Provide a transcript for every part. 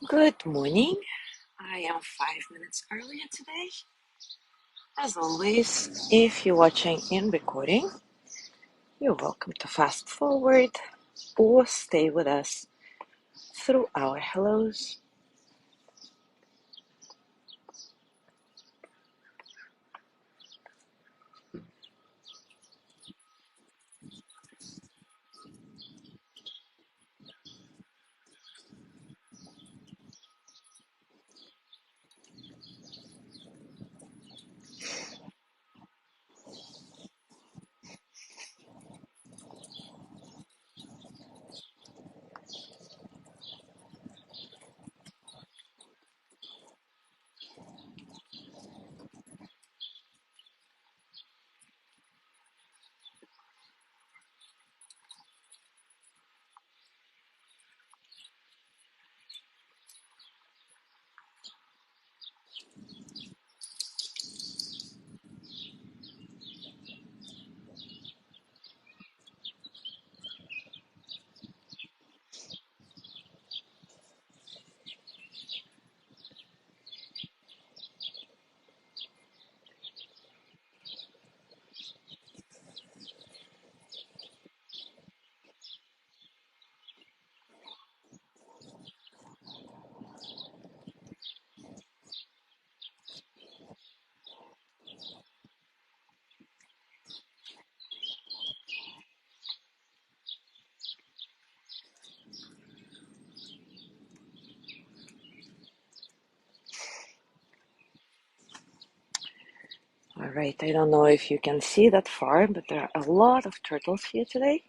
Good morning. I am 5 minutes earlier today. As always, if you're watching in recording, you're welcome to fast forward or stay with us through our hellos. All right, I don't know if you can see that far, but there are a lot of turtles here today.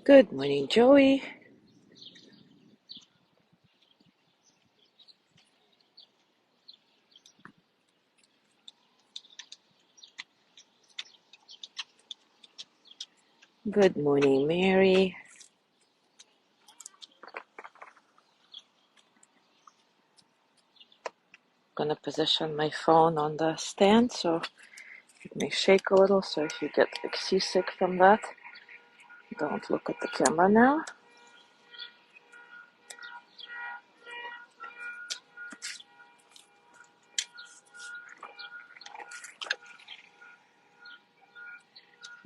Good morning, Joey. Good morning, Mary. Gonna position my phone on the stand so it may shake a little. So if you get seasick from that, don't look at the camera now.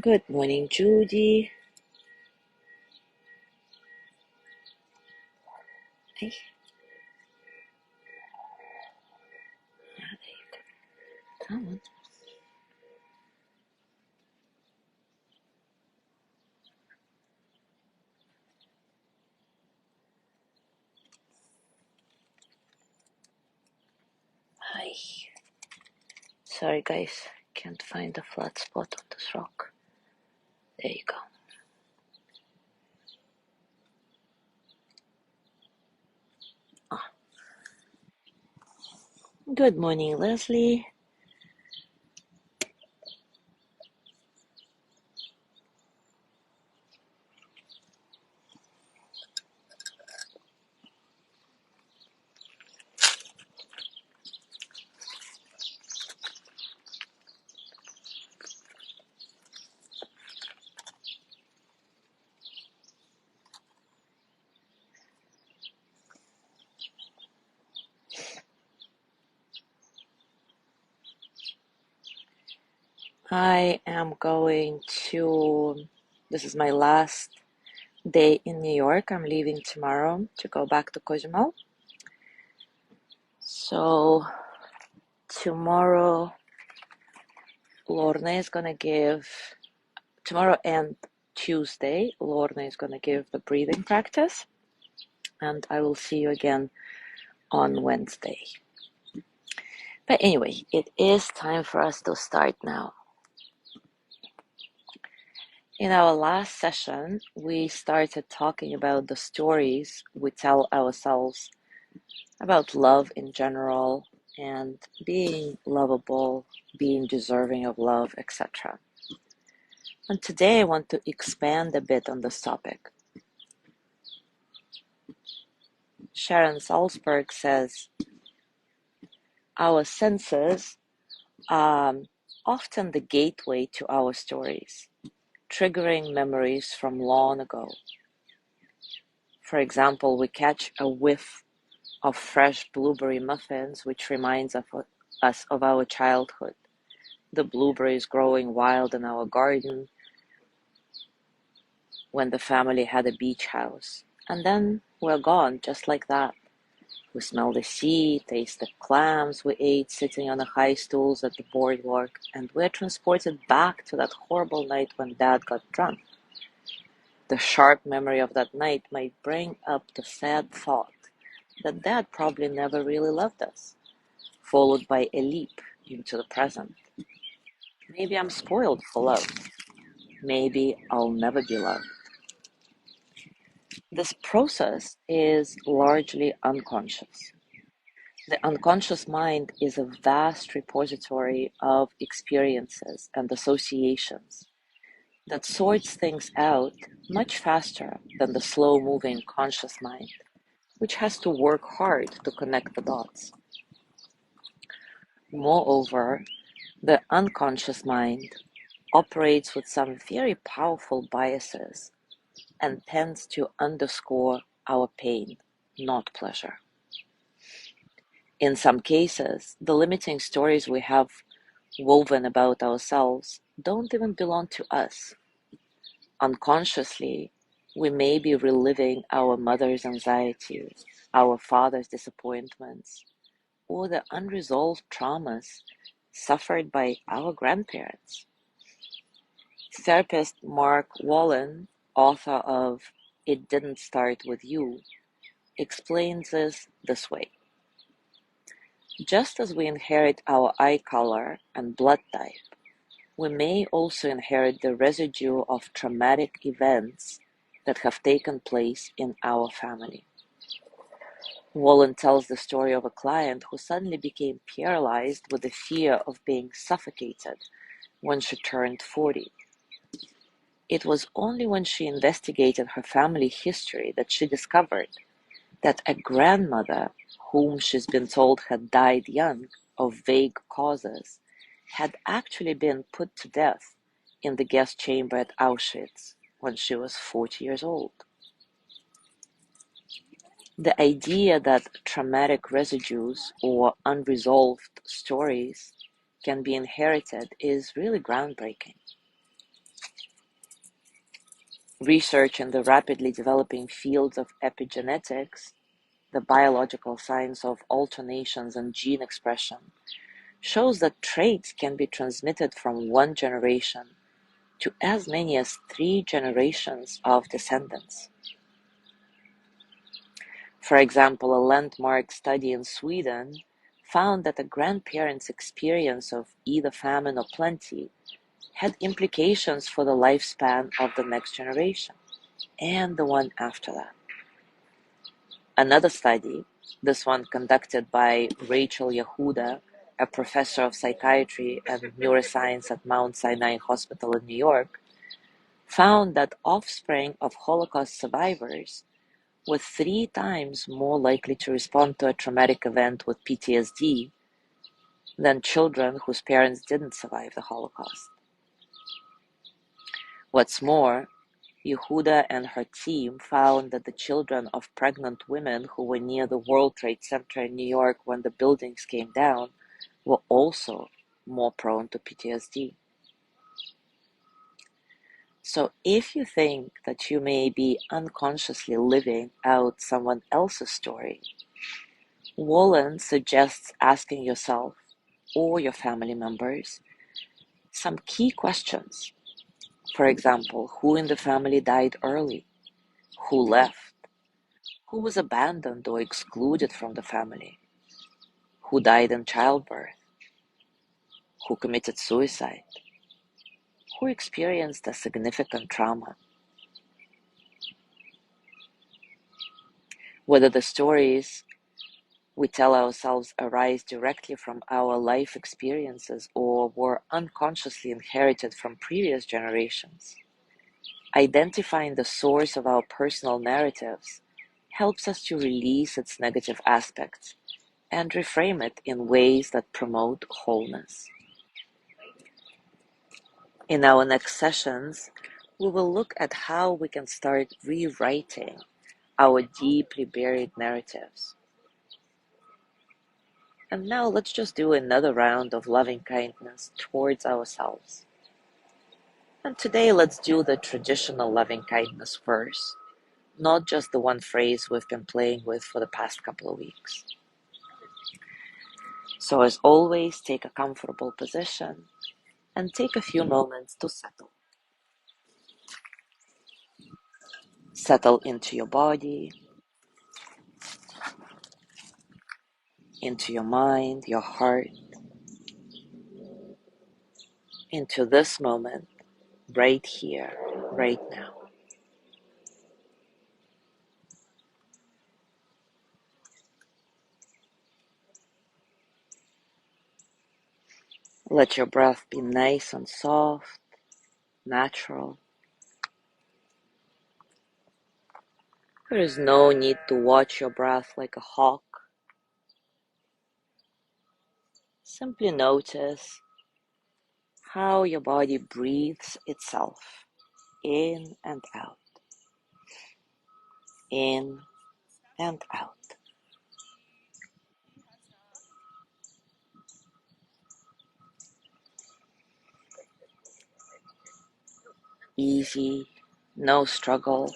Good morning, Judy. Hey, come on. Hi. Sorry, guys. Can't find a flat spot on this rock. There you go. Ah. Good morning, Leslie. I am going to. This is my last day in New York. I'm leaving tomorrow to go back to Cozumel. So, tomorrow, Lorna is gonna give. Tomorrow and Tuesday, Lorna is gonna give the breathing practice. And I will see you again on Wednesday. But anyway, it is time for us to start now. In our last session, we started talking about the stories we tell ourselves about love in general, and being lovable, being deserving of love, etc. And today I want to expand a bit on this topic. Sharon Salzberg says, our senses are often the gateway to our stories, triggering memories from long ago. For example, we catch a whiff of fresh blueberry muffins, which reminds us of our childhood. The blueberries growing wild in our garden when the family had a beach house. And then we're gone, just like that. We smell the sea, taste the clams we ate sitting on the high stools at the boardwalk, and we're transported back to that horrible night when Dad got drunk. The sharp memory of that night might bring up the sad thought that Dad probably never really loved us, followed by a leap into the present. Maybe I'm spoiled for love. Maybe I'll never be loved. This process is largely unconscious. The unconscious mind is a vast repository of experiences and associations that sorts things out much faster than the slow-moving conscious mind, which has to work hard to connect the dots. Moreover, the unconscious mind operates with some very powerful biases and tends to underscore our pain, not pleasure. In some cases, the limiting stories we have woven about ourselves don't even belong to us. Unconsciously, we may be reliving our mother's anxieties, our father's disappointments, or the unresolved traumas suffered by our grandparents. Therapist Mark Wallen, author of It Didn't Start With You, explains this way. Just as we inherit our eye color and blood type, we may also inherit the residue of traumatic events that have taken place in our family. Wallen tells the story of a client who suddenly became paralyzed with the fear of being suffocated when she turned 40. It was only when she investigated her family history that she discovered that a grandmother, whom she's been told had died young of vague causes, had actually been put to death in the gas chamber at Auschwitz when she was 40 years old. The idea that traumatic residues or unresolved stories can be inherited is really groundbreaking. Research in the rapidly developing fields of epigenetics, the biological science of alternations and gene expression, shows that traits can be transmitted from one generation to as many as 3 generations of descendants. For example, a landmark study in Sweden found that a grandparent's experience of either famine or plenty had implications for the lifespan of the next generation and the one after that. Another study, this one conducted by Rachel Yehuda, a professor of psychiatry and neuroscience at Mount Sinai Hospital in New York, found that offspring of Holocaust survivors were 3 times more likely to respond to a traumatic event with PTSD than children whose parents didn't survive the Holocaust. What's more, Yehuda and her team found that the children of pregnant women who were near the World Trade Center in New York when the buildings came down were also more prone to PTSD. So if you think that you may be unconsciously living out someone else's story, Wallen suggests asking yourself or your family members some key questions. For example, who in the family died early? Who left? Who was abandoned or excluded from the family? Who died in childbirth? Who committed suicide? Who experienced a significant trauma? Whether the stories we tell ourselves arise directly from our life experiences or were unconsciously inherited from previous generations. Identifying the source of our personal narratives helps us to release its negative aspects and reframe it in ways that promote wholeness. In our next sessions, we will look at how we can start rewriting our deeply buried narratives. And now let's just do another round of loving kindness towards ourselves. And today let's do the traditional loving kindness first, not just the one phrase we've been playing with for the past couple of weeks. So as always, take a comfortable position and take a few moments to settle. Settle into your body, into your mind, your heart, into this moment, right here, right now. Let your breath be nice and soft, natural. There is no need to watch your breath like a hawk. Simply notice how your body breathes itself in and out, in and out. Easy, no struggle,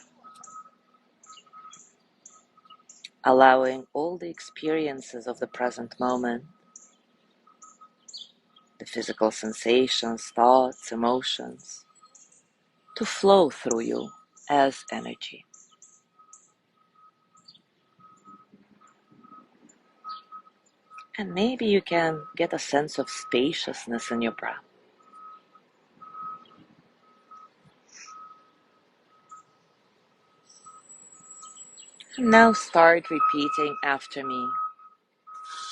allowing all the experiences of the present moment, the physical sensations, thoughts, emotions, to flow through you as energy. And maybe you can get a sense of spaciousness in your breath. And now start repeating after me,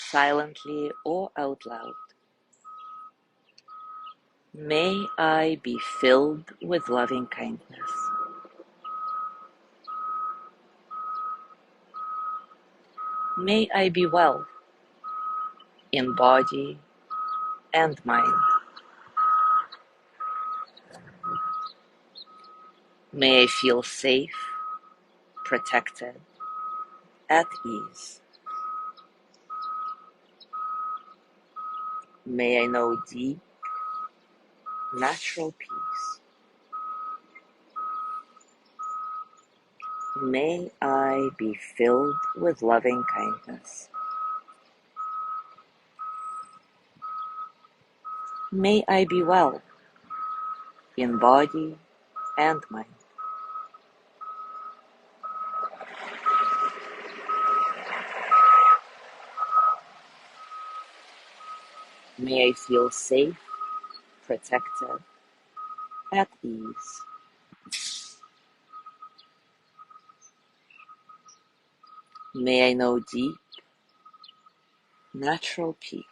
silently or out loud. May I be filled with loving kindness. May I be well in body and mind. May I feel safe, protected, at ease. May I know deep, natural peace. May I be filled with loving kindness. May I be well in body and mind. May I feel safe, protected, at ease. May I know deep, natural peace.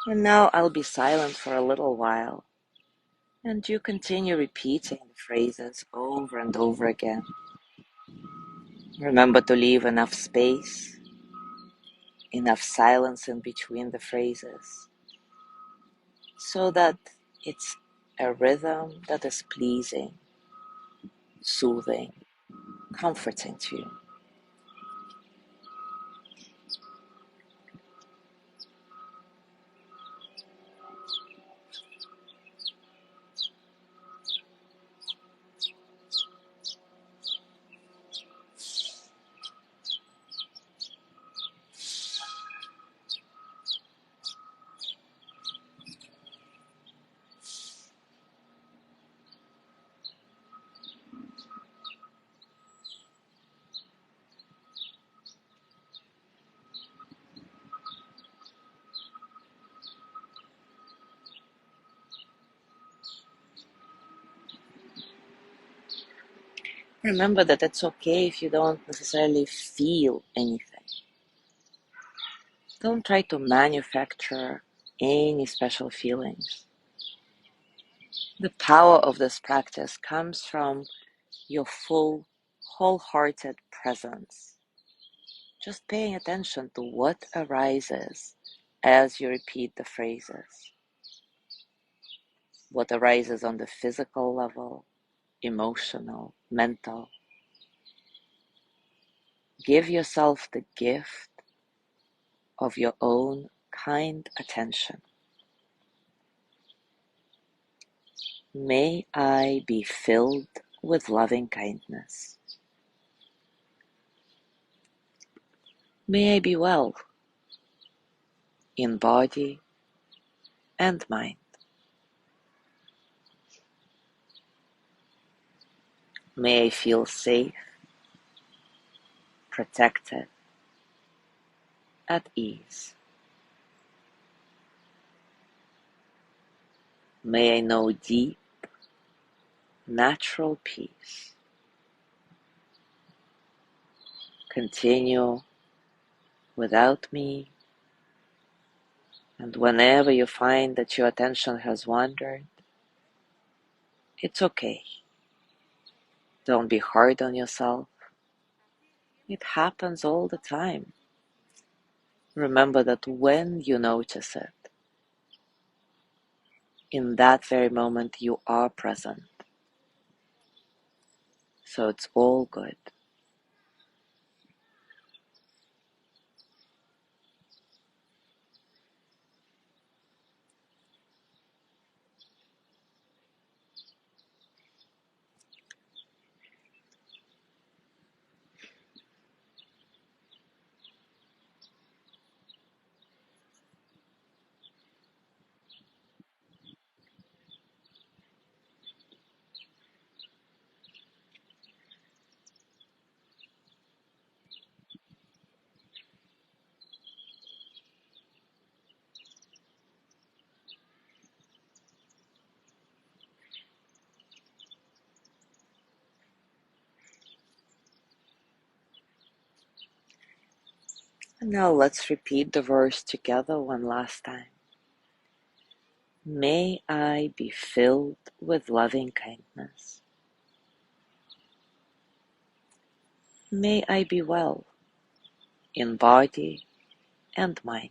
And now I'll be silent for a little while, and you continue repeating the phrases over and over again. Remember to leave enough space, enough silence in between the phrases, so that it's a rhythm that is pleasing, soothing, comforting to you. Remember that it's okay if you don't necessarily feel anything. Don't try to manufacture any special feelings. The power of this practice comes from your full, wholehearted presence. Just paying attention to what arises as you repeat the phrases. What arises on the physical level, emotional, mental. Give yourself the gift of your own kind attention. May I be filled with loving kindness. May I be well in body and mind. May I feel safe, protected, at ease. May I know deep, natural peace. Continue without me, and whenever you find that your attention has wandered, it's okay. Don't be hard on yourself. It happens all the time. Remember that when you notice it, in that very moment you are present. So it's all good. And now let's repeat the verse together one last time. May I be filled with loving kindness. May I be well in body and mind.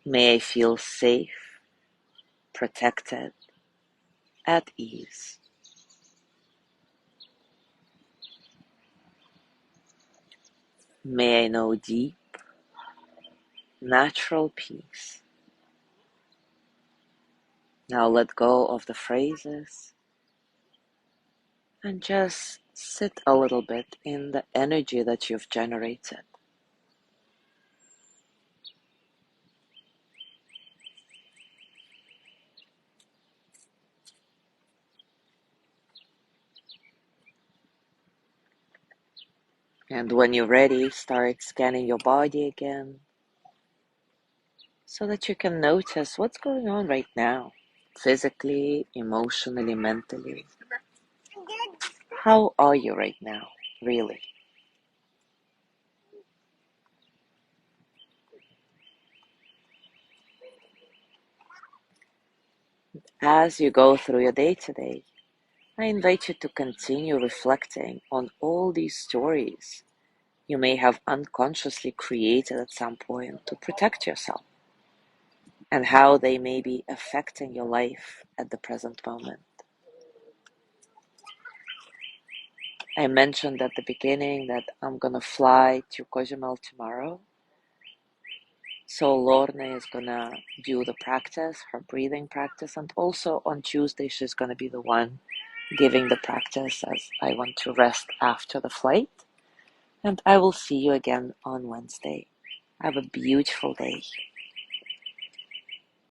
May I feel safe, protected, at ease. May I know deep, natural peace. Now let go of the phrases and just sit a little bit in the energy that you've generated. And when you're ready, start scanning your body again so that you can notice what's going on right now, physically, emotionally, mentally. How are you right now, really? As you go through your day today, I invite you to continue reflecting on all these stories you may have unconsciously created at some point to protect yourself, and how they may be affecting your life at the present moment. I mentioned at the beginning that I'm gonna fly to Cozumel tomorrow. So Lorne is gonna do the practice, her breathing practice, and also on Tuesday she's gonna be the one giving the practice as I want to rest after the flight. And I will see you again on Wednesday. Have a beautiful day.